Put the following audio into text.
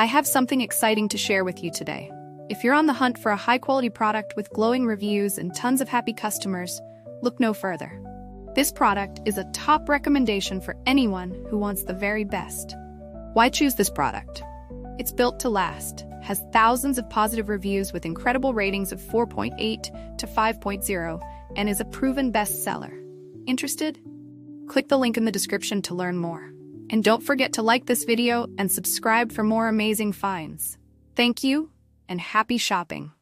I have something exciting to share with you today. If you're on the hunt for a high-quality product with glowing reviews and tons of happy customers, look no further. This product is a top recommendation for anyone who wants the very best. Why choose this product? It's built to last, has thousands of positive reviews with incredible ratings of 4.8 to 5.0, and is a proven bestseller. Interested? Click the link in the description to learn more. And don't forget to like this video and subscribe for more amazing finds. Thank you, and happy shopping!